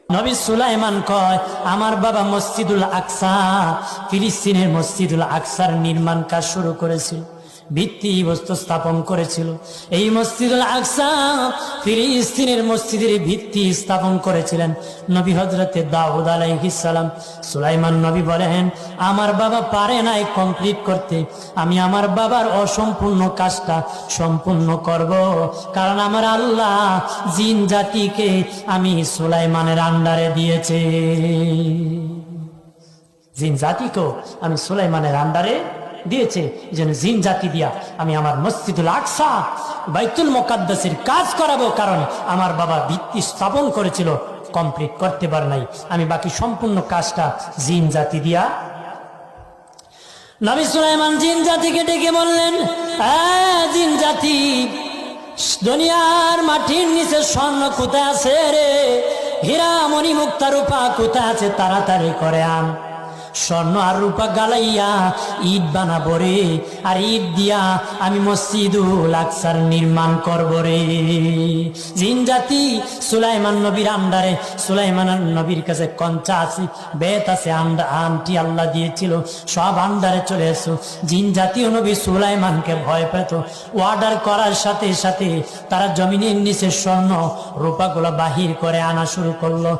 নবী সুলাইমান কয় আমার বাবা মসজিদুল আকসা, ফিলিস্তিনের মসজিদুল আকসার নির্মাণ কাজ শুরু করেছিল, ভিত্তি বস্তু স্থাপন করেছিল। এই মসজিদুল আকসা ফিলিস্তিনের মসজিদের ভিত্তি স্থাপন করেছিলেন নবী হযরতে দাউদ আলাইহিস সালাম। সুলাইমান নবী বলেন আমার বাবা পারে নাই কমপ্লিট করতে, আমি আমার বাবার অসম্পূর্ণ কাজটা সম্পূর্ণ করব, কারণ আমার আল্লাহ জিন জাতিকে আমি সুলাইমানের আন্ডারে দিয়েছে। জিন জাতিকেও আমি সুলাইমানের আন্ডারে দিয়েছে, যেন জিন জাতি দিয়া আমি আমার মসজিদুল আকসা বাইতুল মুকাদ্দাসের কাজ করাবো, কারণ আমার বাবা ভিত্তি স্থাপন করেছিল, কমপ্লিট করতে পারে নাই, আমি বাকি সম্পূর্ণ কাজটা জিন জাতি দিয়া। নবী সুলাইমান জিন জাতিকে ডেকে বললেন, জিন জাতি, দুনিয়ার মাটির নিচে স্বর্ণ কোথায় আছে রে? হীরা মণি মুক্তা রূপা কোথায় আছে? তাড়াতাড়ি করে আন, স্বর্ণ আর রূপা গালাইয়া ঈদ বানাবো রে, আর ঈদ দিয়া আমি মসজিদুল আকসার নির্মাণ করব রে। জিন জাতি সুলাইমান নবীর আন্ডারে, সুলাইমান নবীর কাছে কঞ্চা আছে, বেত আছে, আন্টি আল্লাহ দিয়েছিল, সব আন্ডারে চলে এসো। জিন জাতীয় নবী সুলাইমানকে ভয় পেত, অর্ডার করার সাথে সাথে তারা জমিনের নিচে স্বর্ণ রূপাগুলো বাহির করে আনা শুরু করলো।